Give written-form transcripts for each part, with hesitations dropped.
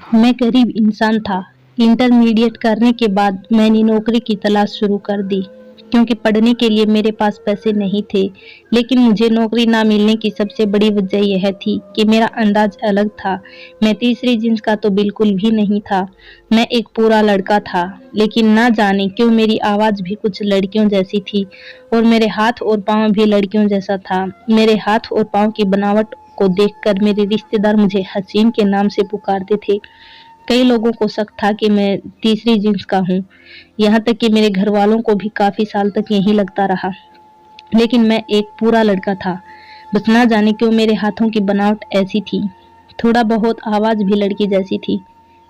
मैं गरीब इंसान था। इंटरमीडिएट करने के बाद मैंने नौकरी की तलाश शुरू कर दी, क्योंकि पढ़ने के लिए मेरे पास पैसे नहीं थे। लेकिन मुझे नौकरी ना मिलने की सबसे बड़ी वजह यह थी कि मेरा अंदाज अलग था। मैं तीसरी जिन्स का तो बिल्कुल भी नहीं था। मैं एक पूरा लड़का था, लेकिन ना जाने क्यों मेरी आवाज़ भी कुछ लड़कियों जैसी थी और मेरे हाथ और पाँव भी लड़कियों जैसा था। मेरे हाथ और पाँव की बनावट को देखकर मेरे रिश्तेदार मुझे हसीन के नाम से पुकारते थे। कई लोगों को शक था कि मैं तीसरी जिन्स का हूँ। यहाँ तक कि मेरे घर वालों को भी काफी साल तक यही लगता रहा। लेकिन मैं एक पूरा लड़का था। बस ना जाने क्यों मेरे हाथों की बनावट ऐसी थी। थोड़ा बहुत आवाज भी लड़की जैसी थी।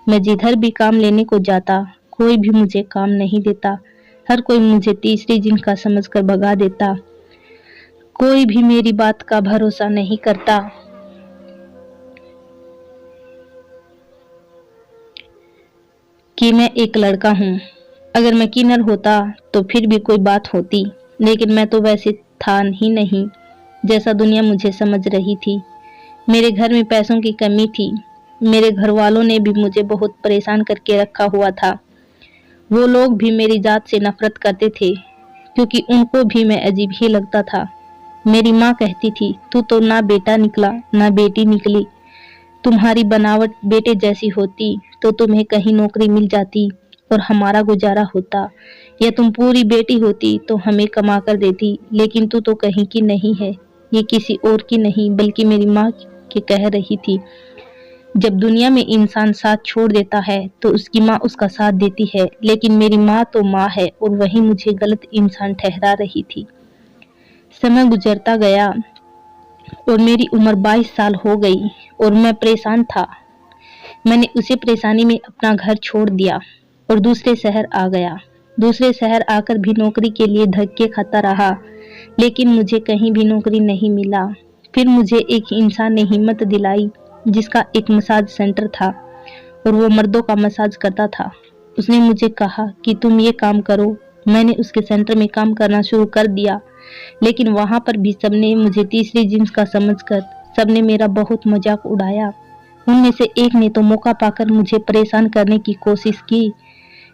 मैं जिधर भी काम लेने को जाता, कोई भी मुझे काम नहीं देता। हर कोई मुझे तीसरी जिन्स का समझकर भगा देता। कोई भी मेरी बात का भरोसा नहीं करता कि मैं एक लड़का हूँ। अगर मैं किन्नर होता तो फिर भी कोई बात होती, लेकिन मैं तो वैसे था ही नहीं जैसा दुनिया मुझे समझ रही थी। मेरे घर में पैसों की कमी थी। मेरे घर वालों ने भी मुझे बहुत परेशान करके रखा हुआ था। वो लोग भी मेरी जात से नफरत करते थे, क्योंकि उनको भी मैं अजीब ही लगता था। मेरी माँ कहती थी, तू तो ना बेटा निकला ना बेटी निकली। तुम्हारी बनावट बेटे जैसी होती तो तुम्हें कहीं नौकरी मिल जाती और हमारा गुजारा होता, या तुम पूरी बेटी होती तो हमें कमा कर देती। लेकिन तू तो कहीं की नहीं है। ये किसी और की नहीं बल्कि मेरी माँ की कह रही थी। जब दुनिया में इंसान साथ छोड़ देता है तो उसकी माँ उसका साथ देती है, लेकिन मेरी माँ तो माँ है और वही मुझे गलत इंसान ठहरा रही थी। समय गुजरता गया और मेरी उम्र 22 साल हो गई और मैं परेशान था। मैंने उसी परेशानी में अपना घर छोड़ दिया और दूसरे शहर आ गया। दूसरे शहर आकर भी नौकरी के लिए धक्के खाता रहा, लेकिन मुझे कहीं भी नौकरी नहीं मिला। फिर मुझे एक इंसान ने हिम्मत दिलाई, जिसका एक मसाज सेंटर था और वो मर्दों का मसाज करता था। उसने मुझे कहा कि तुम ये काम करो। मैंने उसके सेंटर में काम करना शुरू कर दिया, लेकिन वहां पर भी सबने मुझे तीसरी जिन्स का समझकर सबने मेरा बहुत मजाक उड़ाया। उनमें से एक ने तो मौका पाकर मुझे परेशान करने की कोशिश की।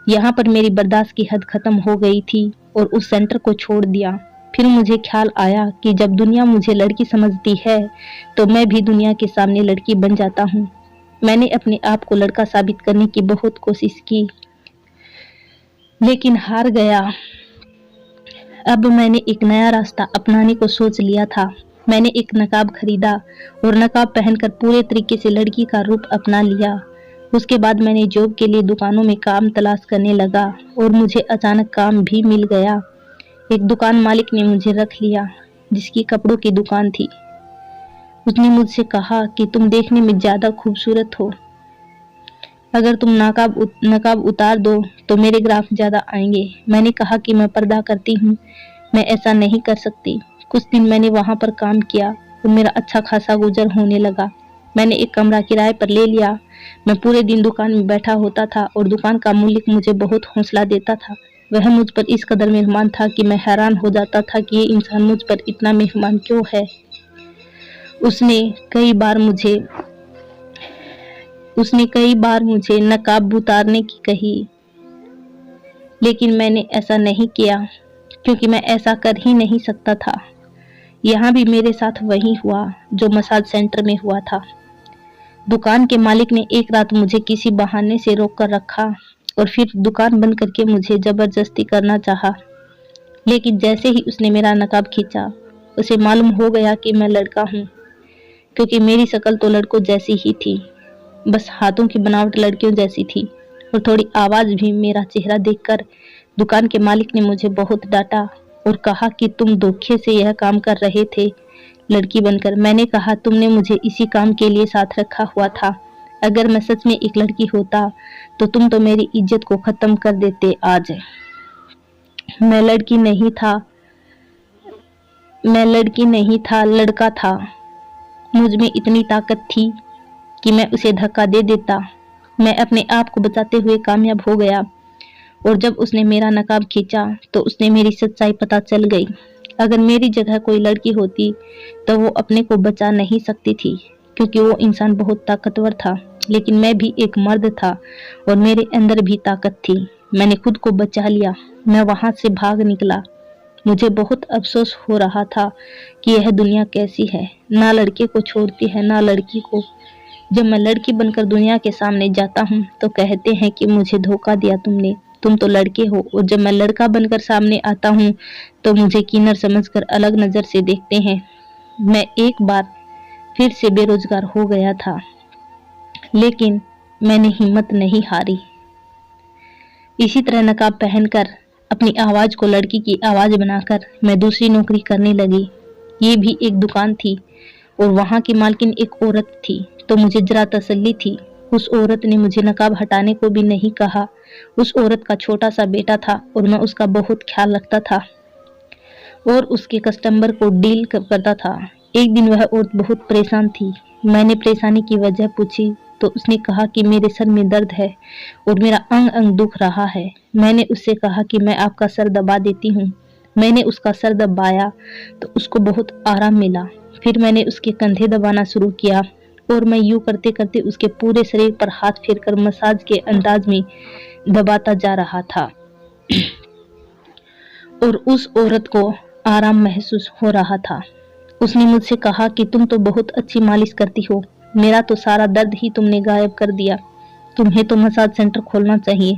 यहाँ पर मेरी बर्दाश्त की हद खत्म हो गई थी और उस सेंटर को छोड़ दिया। फिर मुझे ख्याल आया कि जब दुनिया मुझे लड़की समझती है तो मैं भी दुनिया के सामने लड़की बन जाता हूँ। मैंने अपने आप को लड़का साबित करने की बहुत कोशिश की, लेकिन हार गया। अब मैंने एक नया रास्ता अपनाने को सोच लिया था। मैंने एक नकाब खरीदा और नकाब पहनकर पूरे तरीके से लड़की का रूप अपना लिया। उसके बाद मैंने जॉब के लिए दुकानों में काम तलाश करने लगा और मुझे अचानक काम भी मिल गया। एक दुकान मालिक ने मुझे रख लिया, जिसकी कपड़ों की दुकान थी। उसने मुझसे कहा कि तुम देखने में ज्यादा खूबसूरत हो, अगर तुम नकाब उतार दो तो मेरे ग्राहक ज्यादा आएंगे। मैंने कहा कि मैं पर्दा करती हूँ, मैं ऐसा नहीं कर सकती। कुछ दिन मैंने वहां पर काम किया और मेरा अच्छा खासा गुजर होने लगा। मैंने एक कमरा किराए पर ले लिया। मैं पूरे दिन दुकान में बैठा होता था और दुकान का मालिक मुझे बहुत हौसला देता था। वह मुझ पर इस कदर मेहमान था कि मैं हैरान हो जाता था कि ये इंसान मुझ पर इतना मेहमान क्यों है। उसने कई बार मुझे उसने कई बार मुझे नकाब उतारने की कही, लेकिन मैंने ऐसा नहीं किया, क्योंकि मैं ऐसा कर ही नहीं सकता था। यहाँ भी मेरे साथ वही हुआ जो मसाज सेंटर में हुआ था। दुकान के मालिक ने एक रात मुझे किसी बहाने से रोक कर रखा और फिर दुकान बंद करके मुझे जबरदस्ती करना चाहा। लेकिन जैसे ही उसने मेरा नकाब खींचा, उसे मालूम हो गया कि मैं लड़का हूँ, क्योंकि मेरी शक्ल तो लड़कों जैसी ही थी। बस हाथों की बनावट लड़कियों जैसी थी और थोड़ी आवाज भी। मेरा चेहरा देखकर दुकान के मालिक ने मुझे बहुत डांटा और कहा कि तुम धोखे से यह काम कर रहे थे लड़की बनकर। मैंने कहा, तुमने मुझे इसी काम के लिए साथ रखा हुआ था। अगर मैं सच में एक लड़की होता तो तुम तो मेरी इज्जत को खत्म कर देते। आज मैं लड़की नहीं था, लड़का था। मुझ में इतनी ताकत थी कि मैं उसे धक्का दे देता। मैं अपने आप को बचाते हुए कामयाब हो गया और जब उसने मेरा नकाब खींचा तो उसने मेरी सच्चाई पता चल गई। अगर मेरी जगह कोई लड़की होती तो वो अपने को बचा नहीं सकती थी, क्योंकि वो इंसान बहुत ताकतवर था। लेकिन मैं भी एक मर्द था और मेरे अंदर भी ताकत थी। मैंने खुद को बचा लिया। मैं वहां से भाग निकला। मुझे बहुत अफसोस हो रहा था कि यह दुनिया कैसी है, ना लड़के को छोड़ती है ना लड़की को। जब मैं लड़की बनकर दुनिया के सामने जाता हूँ तो कहते हैं कि मुझे धोखा दिया तुमने, तुम तो लड़के हो। और जब मैं लड़का बनकर सामने आता हूँ तो मुझे किन्नर समझकर अलग नजर से देखते हैं। मैं एक बार फिर से बेरोजगार हो गया था, लेकिन मैंने हिम्मत नहीं हारी। इसी तरह नकाब पहनकर अपनी आवाज को लड़की की आवाज बनाकर मैं दूसरी नौकरी करने लगी। ये भी एक दुकान थी और वहां की मालकिन एक औरत थी, तो मुझे जरा तसल्ली थी। उस औरत ने मुझे नकाब हटाने को भी नहीं कहा। उस औरत का छोटा सा बेटा था और मैं उसका बहुत ख्याल रखता था और उसके कस्टमर को डील करता था। एक दिन वह औरत बहुत परेशान थी। मैंने परेशानी की वजह पूछी तो उसने कहा कि मेरे सर में दर्द है और मेरा अंग अंग दुख रहा है। मैंने उससे कहा कि मैं आपका सर दबा देती हूँ। मैंने उसका सर दबाया तो उसको बहुत आराम मिला। फिर मैंने उसके कंधे दबाना शुरू किया और मैं यूं करते करते उसके पूरे शरीर पर हाथ फेरकर मसाज के अंदाज में दबाता जा रहा था और उस औरत को आराम महसूस हो रहा था। उसने मुझसे कहा कि तुम तो बहुत अच्छी मालिश करती हो, मेरा तो सारा दर्द ही तुमने गायब कर दिया। तुम्हें तो मसाज सेंटर खोलना चाहिए,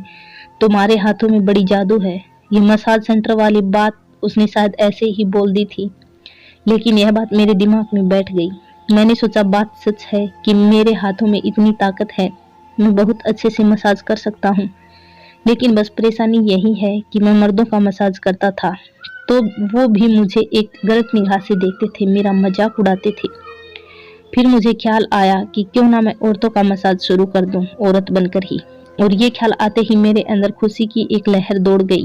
तुम्हारे हाथों में बड़ी जादू है। ये मसाज सेंटर वाली बात उसने शायद ऐसे ही बोल दी थी, लेकिन यह बात मेरे दिमाग में बैठ गई। मैंने सोचा बात सच है कि मेरे हाथों में इतनी ताकत है, मैं बहुत अच्छे से मसाज कर सकता हूँ। लेकिन बस परेशानी यही है कि मैं मर्दों का मसाज करता था तो वो भी मुझे एक गलत निगाह से देखते थे, मेरा मजाक उड़ाते थे। फिर मुझे ख्याल आया कि क्यों ना मैं औरतों का मसाज शुरू कर दूं, औरत बनकर ही। और ये ख्याल आते ही मेरे अंदर खुशी की एक लहर दौड़ गई।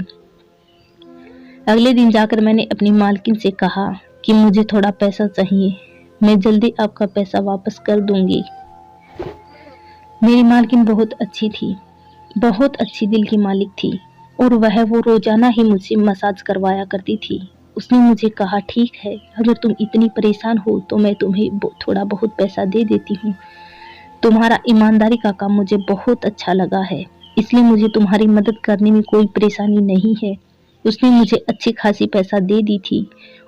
अगले दिन जाकर मैंने अपनी मालकिन से कहा कि मुझे थोड़ा पैसा चाहिए, मैं जल्दी आपका पैसा वापस कर दूंगी। मेरी मालकिन बहुत अच्छी थी, बहुत अच्छी दिल की मालिक थी और वह वो रोजाना ही मुझसे मसाज करवाया करती थी। उसने मुझे कहा ठीक है, अगर तुम इतनी परेशान हो तो मैं तुम्हें थोड़ा बहुत पैसा दे देती हूँ। तुम्हारा ईमानदारी का काम मुझे बहुत अच्छा लगा है, इसलिए मुझे तुम्हारी मदद करने में कोई परेशानी नहीं है। उसने मुझे अच्छी खासी पैसा दे दी थी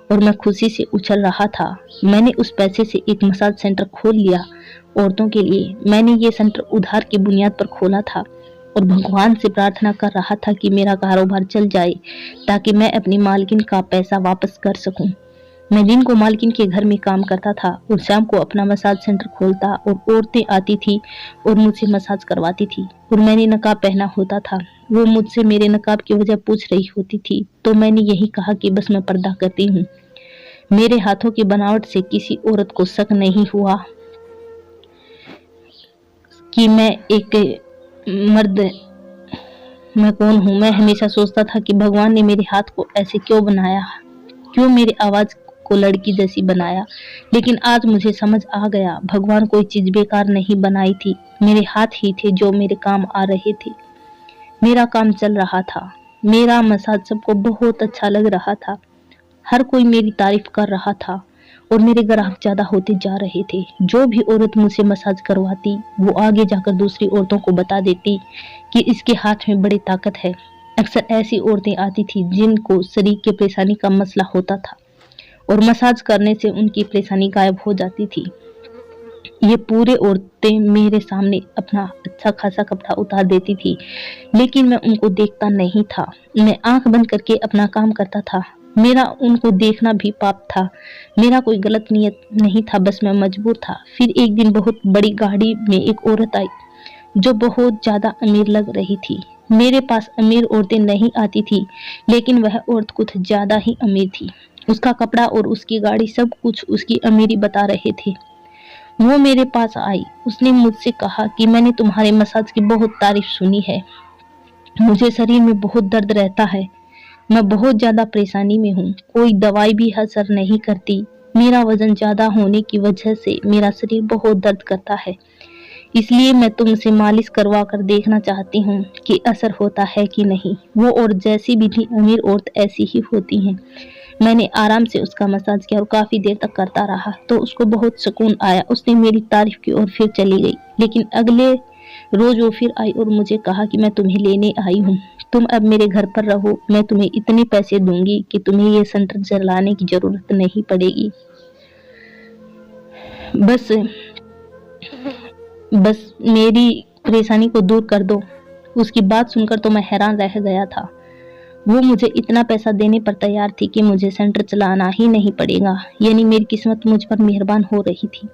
और मैं खुशी से उछल रहा था। मैंने उस पैसे से एक मसाज सेंटर खोल लिया औरतों के लिए। मैंने ये सेंटर उधार की बुनियाद पर खोला था और भगवान से प्रार्थना कर रहा था कि मेरा कारोबार चल जाए ताकि मैं अपनी मालकिन का पैसा वापस कर सकूं। मैं दिन को मालकिन के घर में काम करता था और शाम को अपना मसाज सेंटर खोलता और औरतें आती थी और मुझसे मसाज करवाती थी और मैंने नकाब पहना होता था। वो मुझसे मेरे नकाब की वजह पूछ रही होती थी तो मैंने यही कहा कि बस मैं पर्दा करती हूँ। मेरे हाथों की बनावट से किसी औरत को शक नहीं हुआ कि मैं एक मर्द मैं कौन हूँ। मैं हमेशा सोचता था कि भगवान ने मेरे हाथ को ऐसे क्यों बनाया, क्यों मेरी आवाज को लड़की जैसी बनाया। लेकिन आज मुझे समझ आ गया, भगवान कोई चीज बेकार नहीं बनाई थी, मेरे हाथ ही थे जो मेरे काम आ रहे थे। मेरा काम चल रहा था, मेरा मसाज सबको बहुत अच्छा लग रहा था, हर कोई मेरी तारीफ कर रहा था और मेरे ग्राहक ज्यादा होते जा रहे थे। जो भी औरत मुझसे मसाज करवाती वो आगे जाकर दूसरी औरतों को बता देती कि इसके हाथ में बड़ी ताकत है। अक्सर ऐसी औरतें आती थी जिनको शरीर की परेशानी का मसला होता था और मसाज करने से उनकी परेशानी गायब हो जाती थी। ये पूरे औरतें मेरे सामने अपना अच्छा खासा कपड़ा उतार देती थी, लेकिन मैं उनको देखता नहीं था। मैं आंख बंद करके अपना काम करता था। मेरा उनको देखना भी पाप था। मेरा कोई गलत नियत नहीं था, बस मैं मजबूर था। फिर एक दिन बहुत बड़ी गाड़ी में एक औरत आई जो बहुत ज्यादा अमीर लग रही थी। मेरे पास अमीर औरतें नहीं आती थी, लेकिन वह औरत कुछ ज्यादा ही अमीर थी। उसका कपड़ा और उसकी गाड़ी सब कुछ उसकी अमीरी बता रहे थे। वो मेरे पास आई। उसने मुझसे कहा कि मैंने तुम्हारे मसाज की बहुत तारीफ सुनी है, मुझे शरीर में बहुत दर्द रहता है, मैं बहुत ज्यादा परेशानी में हूँ, कोई दवाई भी असर नहीं करती। मेरा वजन ज्यादा होने की वजह से मेरा शरीर बहुत दर्द करता है, इसलिए मैं तुमसे मालिश करवा कर देखना चाहती हूँ कि असर होता है कि नहीं। वो औरत जैसी भी थी, अमीर औरत ऐसी ही होती हैं। मैंने आराम से उसका मसाज किया और काफी देर तक करता रहा तो उसको बहुत सुकून आया। उसने मेरी तारीफ की और फिर चली गई। लेकिन अगले रोज वो फिर आई और मुझे कहा कि मैं तुम्हें लेने आई हूँ, तुम अब मेरे घर पर रहो, मैं तुम्हें इतने पैसे दूंगी कि तुम्हें ये सेंटर चलाने की जरूरत नहीं पड़ेगी। बस बस मेरी परेशानी को दूर कर दो। उसकी बात सुनकर तो मैं हैरान रह गया था। वो मुझे इतना पैसा देने पर तैयार थी कि मुझे सेंटर चलाना ही नहीं पड़ेगा, यानी मेरी किस्मत मुझ पर मेहरबान हो रही थी।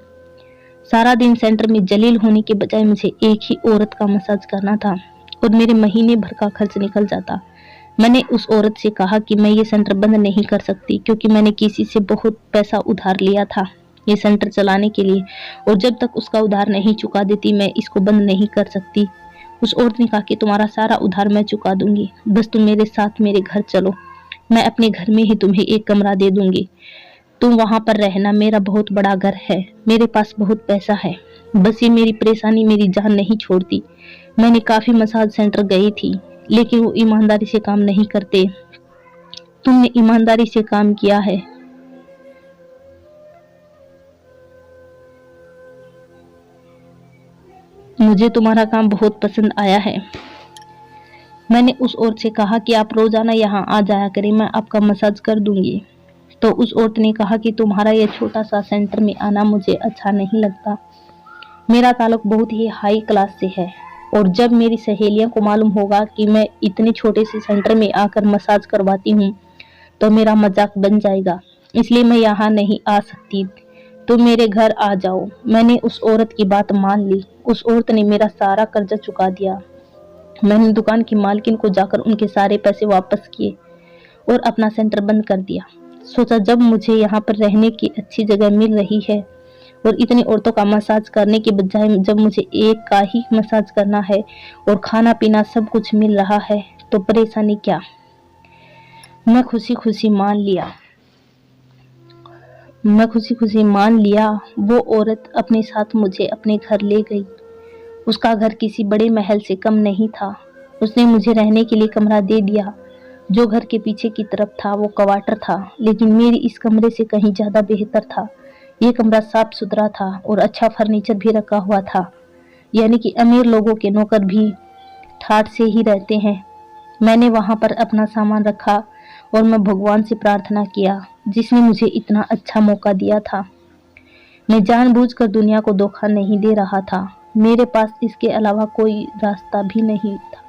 सारा दिन सेंटर में जलील होने के बजाय मुझे एक ही औरत का मसाज करना था और मेरे महीने भर का खर्च निकल जाता। मैंने उस औरत से कहा कि मैं ये सेंटर बंद नहीं कर सकती क्योंकि मैंने किसी से बहुत पैसा उधार लिया था ये सेंटर चलाने के लिए, और जब तक उसका उधार नहीं चुका देती मैं इसको बंद नहीं कर सकती। उस औरत ने कहा कि तुम्हारा सारा उधार मैं चुका दूंगी, बस तुम मेरे साथ मेरे घर चलो, मैं अपने घर में ही तुम्हें एक कमरा दे दूंगी, तुम वहां पर रहना, मेरा बहुत बड़ा घर है, मेरे पास बहुत पैसा है, बस ये मेरी परेशानी मेरी जान नहीं छोड़ती। मैंने काफी मसाज सेंटर गई थी लेकिन वो ईमानदारी से काम नहीं करते, तुमने ईमानदारी से काम किया है। मुझे तुम्हारा काम बहुत पसंद आया है। मैंने उस औरत से कहा कि आप रोजाना यहाँ आ जाया करें, मैं आपका मसाज कर दूंगी। तो उस औरत ने कहा कि तुम्हारा यह छोटा सा सेंटर में आना मुझे अच्छा नहीं लगता, मेरा ताल्लुक बहुत ही हाई क्लास से है और जब मेरी सहेलियों को मालूम होगा कि मैं इतने छोटे से सेंटर में आकर मसाज करवाती हूँ तो मेरा मजाक बन जाएगा, इसलिए मैं यहाँ नहीं आ सकती, तुम मेरे घर आ जाओ। मैंने उस औरत की बात मान ली। उस औरत ने मेरा सारा कर्जा चुका दिया। मैंने दुकान की मालकिन को जाकर उनके सारे पैसे वापस किए और अपना सेंटर बंद कर दिया। सोचा जब मुझे यहाँ पर रहने की अच्छी जगह मिल रही है और इतनी औरतों का मसाज करने के बजाय जब मुझे एक का ही मसाज करना है और खाना पीना सब कुछ मिल रहा है तो परेशानी क्या। मैं खुशी खुशी मान लिया। वो औरत अपने साथ मुझे अपने घर ले गई। उसका घर किसी बड़े महल से कम नहीं था। उसने मुझे रहने के लिए कमरा दे दिया। जो घर के पीछे की तरफ था वो क्वार्टर था, लेकिन मेरी इस कमरे से कहीं ज्यादा बेहतर था। ये कमरा साफ सुथरा था और अच्छा फर्नीचर भी रखा हुआ था, यानी कि अमीर लोगों के नौकर भी ठाठ से ही रहते हैं। मैंने वहां पर अपना सामान रखा और मैं भगवान से प्रार्थना किया जिसने मुझे इतना अच्छा मौका दिया था। मैं जानबूझकर दुनिया को धोखा नहीं दे रहा था, मेरे पास इसके अलावा कोई रास्ता भी नहीं था।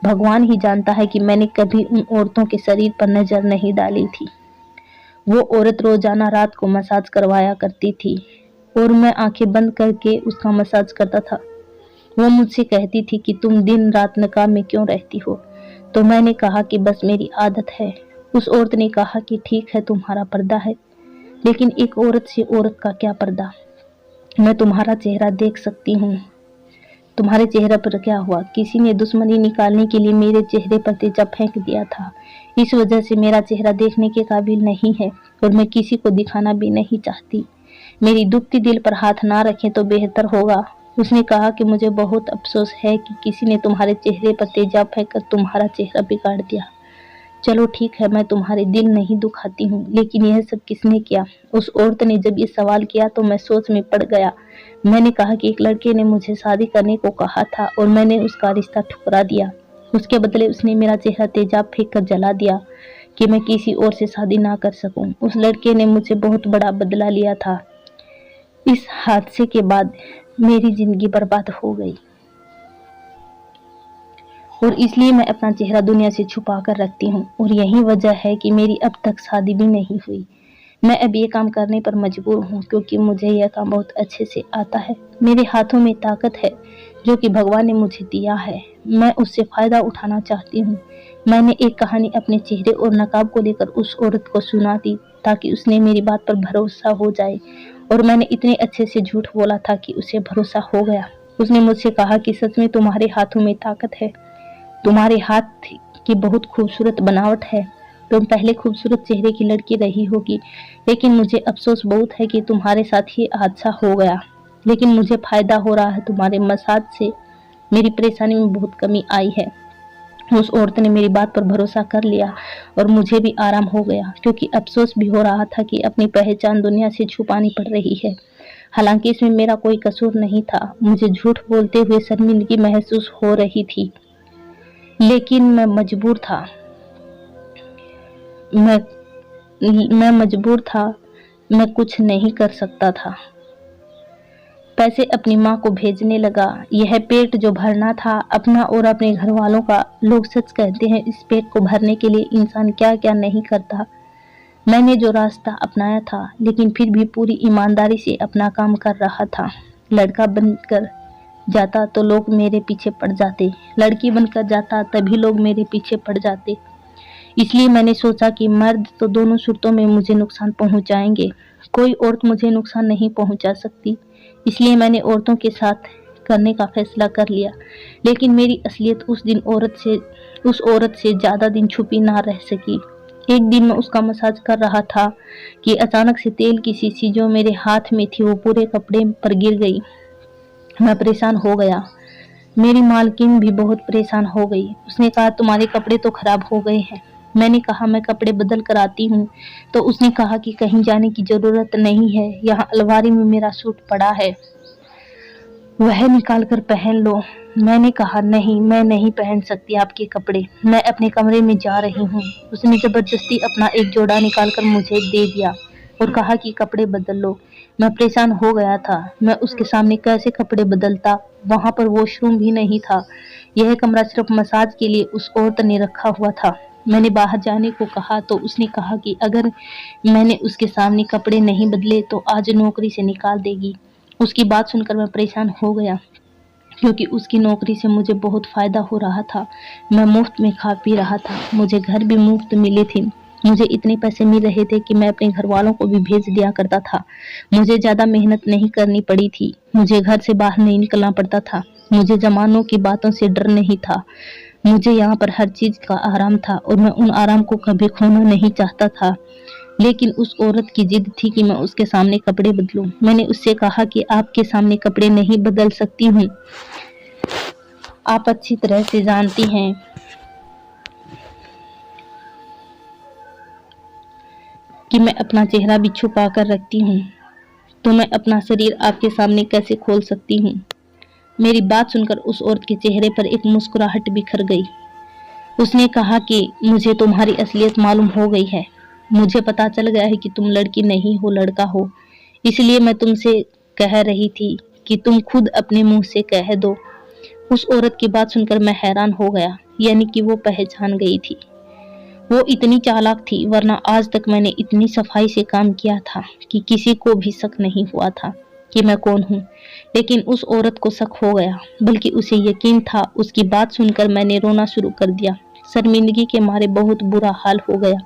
भगवान ही जानता है कि मैंने कभी उन औरतों के शरीर पर नजर नहीं डाली थी। वो औरत रोजाना रात को मसाज करवाया करती थी और मैं आंखें बंद करके उसका मसाज करता था। वो मुझसे कहती थी कि तुम दिन रात नकाब में क्यों रहती हो, तो मैंने कहा कि बस मेरी आदत है। उस औरत ने कहा कि ठीक है तुम्हारा पर्दा है, लेकिन एक औरत से औरत का क्या पर्दा, मैं तुम्हारा चेहरा देख सकती हूँ। तुम्हारे चेहरे पर क्या हुआ, किसी ने दुश्मनी निकालने के लिए मेरे चेहरे पर तेजाब फेंक दिया था। इस वजह से मेरा चेहरा देखने के काबिल नहीं है और मैं किसी को दिखाना भी नहीं चाहती। मेरी दुखती दिल पर हाथ ना रखें तो बेहतर होगा। उसने कहा कि मुझे बहुत अफसोस है कि किसी ने तुम्हारे चेहरे पर तेजाब फेंक कर तुम्हारा चेहरा बिगाड़ दिया। चलो ठीक है, मैं तुम्हारे दिल नहीं दुखाती हूँ, लेकिन यह सब किसने किया। उस औरत ने जब ये सवाल किया तो मैं सोच में पड़ गया। मैंने कहा कि एक लड़के ने मुझे शादी करने को कहा था और मैंने उसका रिश्ता ठुकरा दिया। उसके बदले उसने मेरा चेहरा तेजाब फेंक कर जला दिया कि मैं किसी और से शादी ना कर सकूं। उस लड़के ने मुझसे बहुत बड़ा बदला लिया था। इस हादसे के बाद मेरी जिंदगी बर्बाद हो गई और इसलिए मैं अपना चेहरा दुनिया से छुपा कर रखती हूँ और यही वजह है कि मेरी अब तक शादी भी नहीं हुई। मैं अब ये काम करने पर मजबूर हूँ क्योंकि मुझे यह काम बहुत अच्छे से आता है। मेरे हाथों में ताकत है जो कि भगवान ने मुझे दिया है, मैं उससे फायदा उठाना चाहती हूँ। मैंने एक कहानी अपने चेहरे और नकाब को लेकर उस औरत को सुना दी ताकि उसने मेरी बात पर भरोसा हो जाए और मैंने इतने अच्छे से झूठ बोला था कि उसे भरोसा हो गया। उसने मुझसे कहा कि सच में तुम्हारे हाथों में ताकत है, तुम्हारे हाथ की बहुत खूबसूरत बनावट है, तुम पहले खूबसूरत चेहरे की लड़की रही होगी, लेकिन मुझे अफसोस बहुत है कि तुम्हारे साथ ही हादसा हो गया। लेकिन मुझे फायदा हो रहा है तुम्हारे मसाज से, मेरी परेशानी में बहुत कमी आई है। उस औरत ने मेरी बात पर भरोसा कर लिया और मुझे भी आराम हो गया, क्योंकि अफसोस भी हो रहा था कि अपनी पहचान दुनिया से छुपानी पड़ रही है। हालांकि इसमें मेरा कोई कसूर नहीं था। मुझे झूठ बोलते हुए शर्मिंदगी महसूस हो रही थी, लेकिन मजबूर था मैं मैं मजबूर था। मैं कुछ नहीं कर सकता था। पैसे अपनी माँ को भेजने लगा। यह पेट जो भरना था, अपना और अपने घर वालों का। लोग सच कहते हैं, इस पेट को भरने के लिए इंसान क्या क्या नहीं करता। मैंने जो रास्ता अपनाया था, लेकिन फिर भी पूरी ईमानदारी से अपना काम कर रहा था। लड़का बनकर जाता तो लोग मेरे पीछे पड़ जाते, लड़की बनकर जाता तभी लोग मेरे पीछे पड़ जाते। इसलिए मैंने सोचा कि मर्द तो दोनों सूरतों में मुझे नुकसान पहुंचाएंगे, कोई औरत मुझे नुकसान नहीं पहुंचा सकती। इसलिए मैंने औरतों के साथ करने का फैसला कर लिया। लेकिन मेरी असलियत उस औरत से ज्यादा दिन छुपी ना रह सकी। एक दिन मैं उसका मसाज कर रहा था कि अचानक से तेल की शीशी जो मेरे हाथ में थी वो पूरे कपड़े पर गिर गई। मैं परेशान हो गया। मेरी मालकिन भी बहुत परेशान हो गई। उसने कहा, तुम्हारे कपड़े तो खराब हो गए हैं। मैंने कहा, मैं कपड़े बदल कर आती हूँ। तो उसने कहा कि कहीं जाने की जरूरत नहीं है, यहाँ अलमारी में मेरा सूट पड़ा है, वह निकाल कर पहन लो। मैंने कहा, नहीं, मैं नहीं पहन सकती आपके कपड़े, मैं अपने कमरे में जा रही हूँ। उसने जबरदस्ती अपना एक जोड़ा निकाल कर मुझे दे दिया और कहा कि कपड़े बदल लो। मैं परेशान हो गया था। मैं उसके सामने कैसे कपड़े बदलता? वहां पर वॉशरूम भी नहीं था। यह कमरा सिर्फ मसाज के लिए उस औरत ने रखा हुआ था। मैंने बाहर जाने को कहा तो उसने कहा कि अगर मैंने उसके सामने कपड़े नहीं बदले तो आज नौकरी से निकाल देगी। उसकी बात सुनकर मैं परेशान हो गया, क्योंकि उसकी नौकरी से मुझे बहुत फायदा हो रहा था। मैं मुफ्त में खा पी रहा था, मुझे घर भी मुफ्त मिले थे। मुझे इतने पैसे मिल रहे थे कि मैं अपने घर वालों को भी भेज दिया करता था। मुझे ज्यादा मेहनत नहीं करनी पड़ी थी, मुझे घर से बाहर नहीं निकलना पड़ता था, मुझे जमानों की बातों से डर नहीं था। मुझे यहाँ पर हर चीज का आराम था और मैं उन आराम को कभी खोना नहीं चाहता था। लेकिन उस औरत की जिद थी कि मैं उसके सामने कपड़े बदलूं। मैंने उससे कहा कि आपके सामने कपड़े नहीं बदल सकती हूँ। आप अच्छी तरह से जानती हैं कि मैं अपना चेहरा भी छुपा कर रखती हूँ, तो मैं अपना शरीर आपके सामने कैसे खोल सकती हूँ? मेरी बात सुनकर उस औरत के चेहरे पर एक मुस्कुराहट बिखर गई। उसने कहा कि मुझे तुम्हारी असलियत मालूम हो गई है। मुझे पता चल गया है कि तुम लड़की नहीं हो, लड़का हो। इसलिए मैं तुमसे कह रही थी कि तुम खुद अपने मुंह से कह दो। उस औरत की बात सुनकर मैं हैरान हो गया, यानी कि वो पहचान गई थी। वो इतनी चालाक थी, वरना आज तक मैंने इतनी सफाई से काम किया था कि किसी को भी शक नहीं हुआ था कि मैं कौन हूँ। लेकिन उस औरत को शक हो गया, बल्कि उसे यकीन था। उसकी बात सुनकर मैंने रोना शुरू कर दिया। शर्मिंदगी के मारे बहुत बुरा हाल हो गया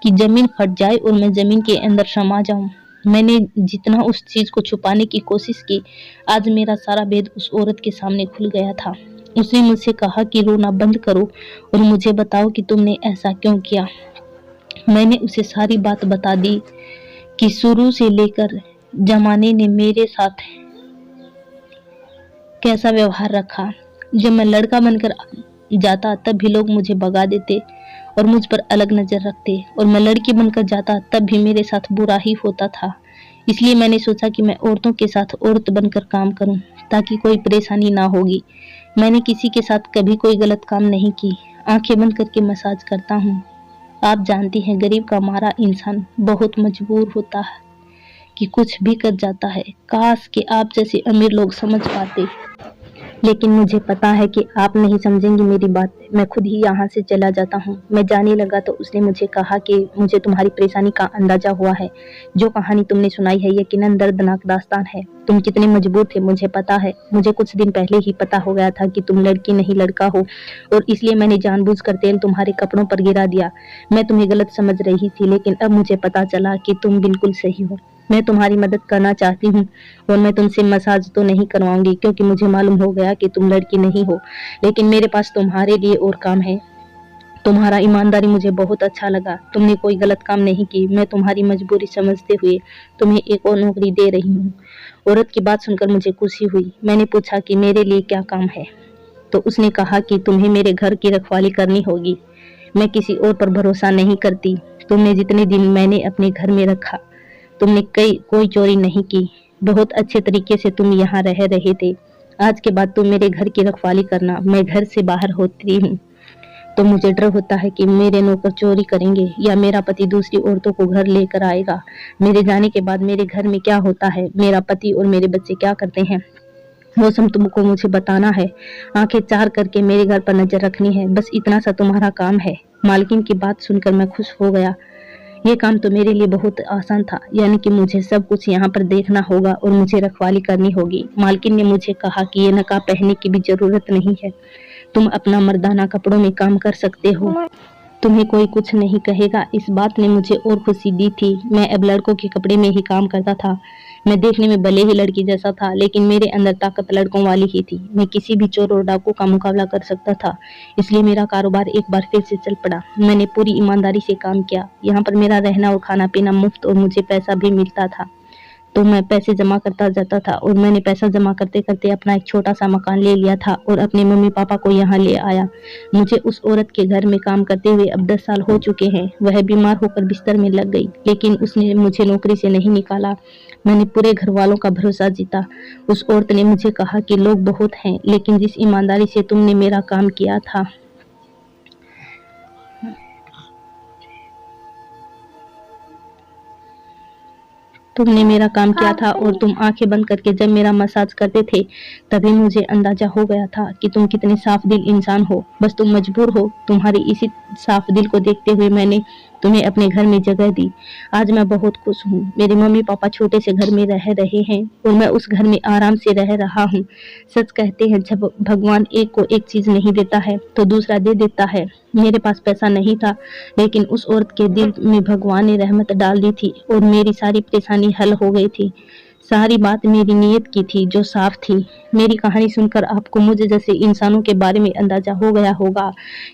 कि जमीन फट जाए और मैं जमीन के अंदर समा जाऊं। मैंने जितना उस चीज को छुपाने की कोशिश की, आज मेरा सारा भेद उस औरत के सामने खुल गया था। उसने मुझसे कहा कि रोना बंद करो और मुझे बताओ कि तुमने ऐसा क्यों किया। मैंने उसे सारी बात बता दी कि शुरू से लेकर जमाने ने मेरे साथ कैसा व्यवहार रखा। जब मैं लड़का बनकर जाता तब भी लोग मुझे भगा देते और मुझ पर अलग नजर रखते, और मैं लड़की बनकर जाता तब भी मेरे साथ बुरा ही होता था। इसलिए मैंने सोचा कि मैं औरतों के साथ औरत बनकर काम करूं, ताकि कोई परेशानी ना होगी। मैंने किसी के साथ कभी कोई गलत काम नहीं की। आंखें बंद करके मसाज करता हूँ। आप जानती हैं, गरीब का मारा इंसान बहुत मजबूर होता है कि कुछ भी कर जाता है। काश कि आप जैसे अमीर लोग समझ पाते, लेकिन मुझे पता है कि आप नहीं समझेंगी मेरी बात। मैं खुद ही यहाँ से चला जाता हूँ। मैं जाने लगा तो उसने मुझे कहा कि मुझे तुम्हारी परेशानी का अंदाजा हुआ है। जो कहानी तुमने सुनाई है यकीनन दर्दनाक दास्तान है। तुम कितने मजबूर थे मुझे पता है। मुझे कुछ दिन पहले ही पता हो गया था कि तुम लड़की नहीं लड़का हो, और इसलिए मैंने जानबूझकर तेल तुम्हारे कपड़ों पर गिरा दिया। मैं तुम्हें गलत समझ रही थी, लेकिन अब मुझे पता चला कि तुम बिल्कुल सही हो। मैं तुम्हारी मदद करना चाहती हूँ और मैं तुमसे मसाज तो नहीं करवाऊंगी, क्योंकि मुझे मालूम हो गया कि तुम लड़की नहीं हो। लेकिन मेरे पास तुम्हारे लिए और काम है। तुम्हारा ईमानदारी मुझे बहुत अच्छा लगा। तुमने कोई गलत काम नहीं की। मैं तुम्हारी मजबूरी समझते हुए तुम्हें एक और नौकरी दे रही हूँ। औरत की बात सुनकर मुझे खुशी हुई। मैंने पूछा कि मेरे लिए क्या काम है। तो उसने कहा कि तुम्हें मेरे घर की रखवाली करनी होगी। मैं किसी और पर भरोसा नहीं करती। तुमने जितने दिन मैंने अपने घर में रखा, तुमने कोई चोरी नहीं की। बहुत अच्छे तरीके से तुम यहाँ रह रहे थे। आज के बाद तुम मेरे घर की रखवाली करना। मैं घर से बाहर होती हूँ तो मुझे डर होता है कि मेरे नौकर चोरी करेंगे या मेरा पति दूसरी औरतों को घर लेकर आएगा। मेरे जाने के बाद मेरे घर में क्या होता है, मेरा पति और मेरे बच्चे क्या करते हैं, वो सब तुमको मुझे बताना है। आंखें चार करके मेरे घर पर नजर रखनी है। बस इतना सा तुम्हारा काम है। मालकिन की बात सुनकर मैं खुश हो गया। ये काम तो मेरे लिए बहुत आसान था, यानी कि मुझे सब कुछ यहाँ पर देखना होगा और मुझे रखवाली करनी होगी। मालकिन ने मुझे कहा कि ये नकाब पहनने की भी जरूरत नहीं है, तुम अपना मर्दाना कपड़ों में काम कर सकते हो, तुम्हें कोई कुछ नहीं कहेगा। इस बात ने मुझे और खुशी दी थी। मैं अब लड़कों के कपड़े में ही काम करता था। मैं देखने में भले ही लड़की जैसा था, लेकिन मेरे अंदर ताकत लड़कों वाली ही थी। मैं किसी भी चोर और डाकू का मुकाबला कर सकता था। इसलिए मेरा कारोबार एक बार फिर से चल पड़ा। मैंने पूरी ईमानदारी से काम किया। यहाँ पर मेरा रहना और खाना पीना मुफ्त और मुझे पैसा भी मिलता था। तो मैं पैसे जमा करता जाता था और मैंने पैसा जमा करते करते अपना एक छोटा सा मकान ले लिया था और अपने मम्मी पापा को यहाँ ले आया। मुझे उस औरत के घर में काम करते हुए अब 10 साल हो चुके हैं। वह बीमार होकर बिस्तर में लग गई, लेकिन उसने मुझे नौकरी से नहीं निकाला। मैंने पूरे घर वालों का भरोसा जीता। उस औरत ने मुझे कहा कि लोग बहुत हैं, लेकिन जिस ईमानदारी से तुमने मेरा काम किया था, तुमने मेरा काम किया था और तुम आंखें बंद करके जब मेरा मसाज करते थे, तभी मुझे अंदाजा हो गया था कि तुम कितने साफ दिल इंसान हो। बस तुम मजबूर हो। तुम्हारी इसी साफ दिल को देखते हुए मैंने तुम्हें अपने घर में जगह दी। आज मैं बहुत खुश हूँ। मेरे मम्मी पापा छोटे से घर में रह रहे हैं और मैं उस घर में आराम से रह रहा हूँ। सच कहते हैं, जब भगवान एक को एक चीज नहीं देता है तो दूसरा दे देता है। मेरे पास पैसा नहीं था, लेकिन उस औरत के दिल में भगवान ने रहमत डाल दी थी और मेरी सारी परेशानी हल हो गई थी। सारी बात मेरी नीयत की थी जो साफ थी। मेरी कहानी सुनकर आपको मुझे जैसे इंसानों के बारे में अंदाजा हो गया होगा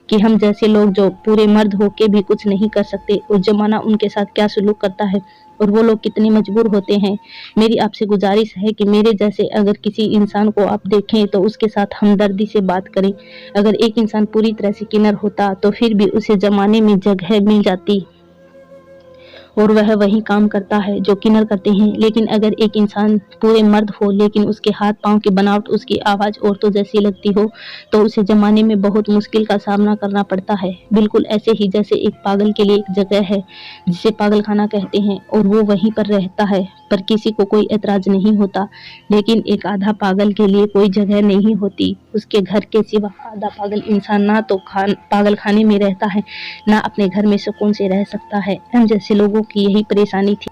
कि हम जैसे लोग जो पूरे मर्द होके भी कुछ नहीं कर सकते और जमाना उनके साथ क्या सलूक करता है और वो लोग कितने मजबूर होते हैं। मेरी आपसे गुजारिश है कि मेरे जैसे अगर किसी इंसान को आप देखें तो उसके साथ हमदर्दी से बात करें। अगर एक इंसान पूरी तरह से किन्नर होता तो फिर भी उसे जमाने में जगह मिल जाती और वह वही काम करता है जो किन्नर करते हैं। लेकिन अगर एक इंसान पूरे मर्द हो, लेकिन उसके हाथ पांव की बनावट, उसकी आवाज औरतों जैसी लगती हो, तो उसे जमाने में बहुत मुश्किल का सामना करना पड़ता है। बिल्कुल ऐसे ही जैसे एक पागल के लिए एक जगह है जिसे पागल खाना कहते हैं और वो वहीं पर रहता है, पर किसी को कोई एतराज नहीं होता। लेकिन एक आधा पागल के लिए कोई जगह नहीं होती। उसके घर के सिवा आधा पागल इंसान ना तो पागल खाने में रहता है, ना अपने घर में सुकून से रह सकता है। हम जैसे लोगों की यही परेशानी थी।